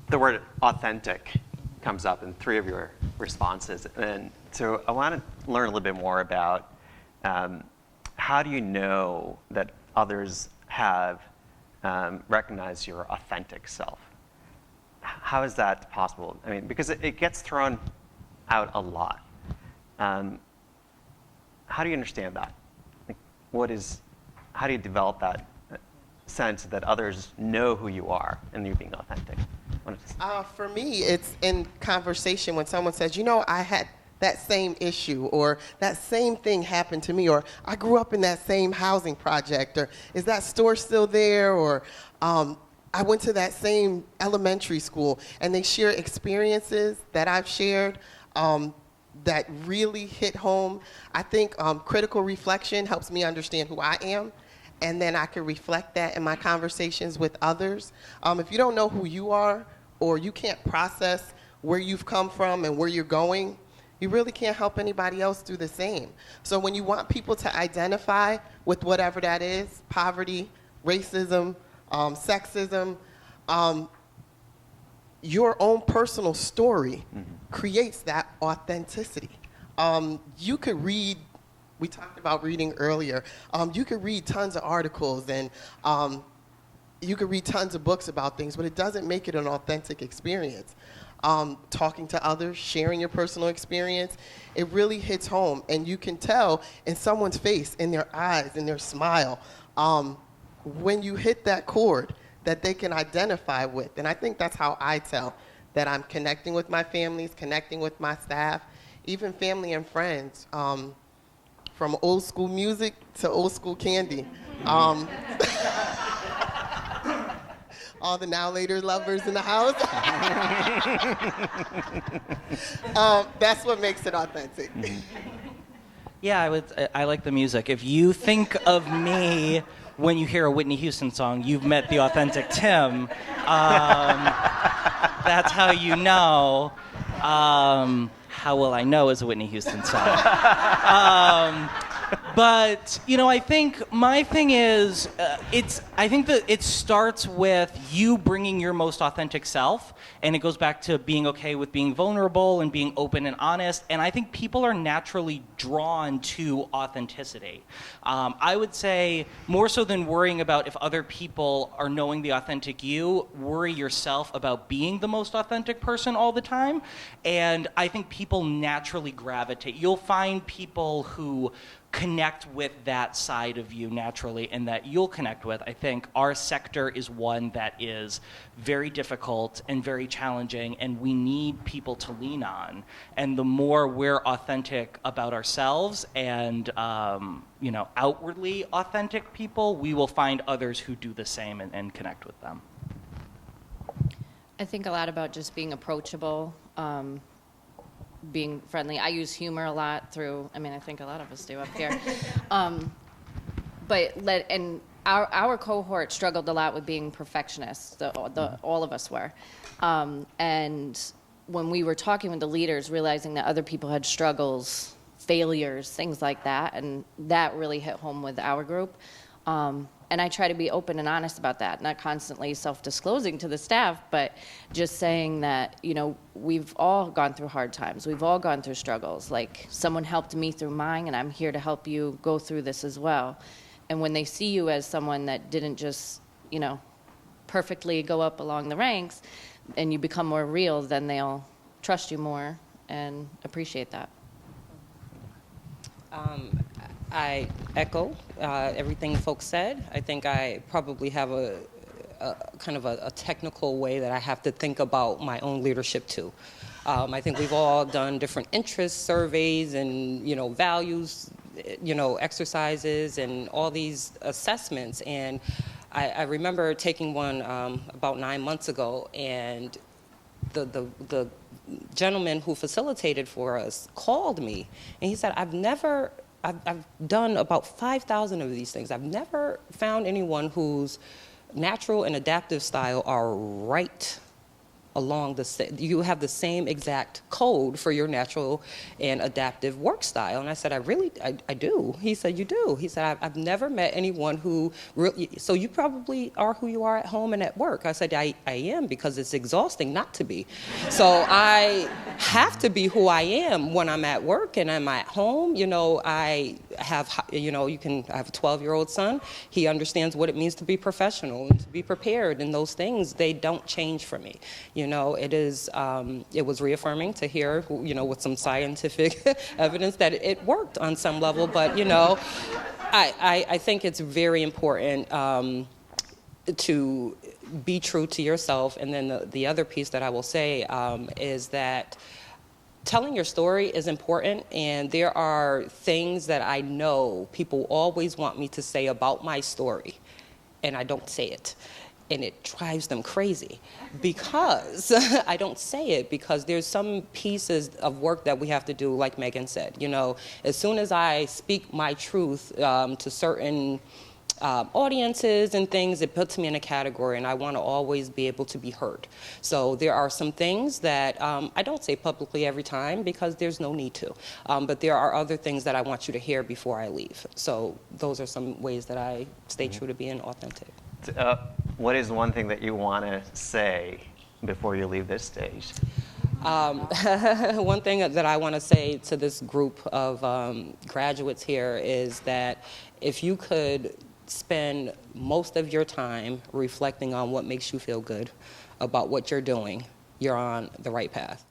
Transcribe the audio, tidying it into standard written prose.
the word authentic comes up in 3 of your responses. And so I want to learn a little bit more about how do you know that others have recognized your authentic self? How is that possible? I mean, because it gets thrown out a lot. How do you understand that? Like, how do you develop that sense that others know who you are and you're being authentic? For me, it's in conversation when someone says, you know, I had that same issue, or that same thing happened to me, or I grew up in that same housing project, or is that store still there, or I went to that same elementary school, and they share experiences that I've shared that really hit home. I think critical reflection helps me understand who I am, and then I can reflect that in my conversations with others. If you don't know who you are, or you can't process where you've come from and where you're going, you really can't help anybody else do the same. So when you want people to identify with whatever that is, poverty, racism, sexism, your own personal story creates that authenticity. You could read, we talked about reading earlier, you could read tons of articles and you could read tons of books about things, but it doesn't make it an authentic experience. Talking to others, sharing your personal experience, it really hits home. And you can tell in someone's face, in their eyes, in their smile, when you hit that chord that they can identify with. And I think that's how I tell that I'm connecting with my families, connecting with my staff, even family and friends, from old school music to old school candy. All the now later lovers in the house. That's what makes it authentic. Yeah, I like the music. If you think of me when you hear a Whitney Houston song, you've met the authentic Tim. That's how you know. How Will I Know is a Whitney Houston song. But, you know, I think my thing is, I think that it starts with you bringing your most authentic self, and it goes back to being okay with being vulnerable and being open and honest, and I think people are naturally drawn to authenticity. I would say, more so than worrying about if other people are knowing the authentic you, worry yourself about being the most authentic person all the time, and I think people naturally gravitate. You'll find people who connect with that side of you naturally and that you'll connect with. I think our sector is one that is very difficult and very challenging, and we need people to lean on. And the more we're authentic about ourselves and outwardly authentic people, we will find others who do the same and connect with them. I think a lot about just being approachable, being friendly. I use humor a lot I think a lot of us do up here. And our cohort struggled a lot with being perfectionists. All of us were. And when we were talking with the leaders, realizing that other people had struggles, failures, things like that, and that really hit home with our group. And I try to be open and honest about that, not constantly self-disclosing to the staff, but just saying that, we've all gone through hard times. We've all gone through struggles. Like, someone helped me through mine, and I'm here to help you go through this as well. And when they see you as someone that didn't just, perfectly go up along the ranks, and you become more real, then they'll trust you more and appreciate that. I echo everything folks said. I think I probably have a kind of a technical way that I have to think about my own leadership too. I think we've all done different interest surveys and values, exercises and all these assessments. And I remember taking one about 9 months ago, and the gentleman who facilitated for us called me, and he said, I've done about 5,000 of these things. I've never found anyone whose natural and adaptive style are right along you have the same exact code for your natural and adaptive work style. And I said, I do. He said, you do. He said, I've never met anyone who really, so you probably are who you are at home and at work. I said, I am, because it's exhausting not to be. So I have to be who I am when I'm at work and I'm at home. I have, I have a 12-year-old son. He understands what it means to be professional and to be prepared, and those things, they don't change for me. It was reaffirming to hear, with some scientific evidence that it worked on some level, but, I think it's very important to be true to yourself. And then the other piece that I will say is that telling your story is important, and there are things that I know people always want me to say about my story, and I don't say it. And it drives them crazy because I don't say it, because there's some pieces of work that we have to do, like Megan said. As soon as I speak my truth to certain audiences and things, it puts me in a category, and I want to always be able to be heard. So there are some things that I don't say publicly every time, because there's no need to. But there are other things that I want you to hear before I leave. So those are some ways that I stay true to being authentic. What is one thing that you want to say before you leave this stage? One thing that I want to say to this group of graduates here is that if you could spend most of your time reflecting on what makes you feel good about what you're doing, you're on the right path.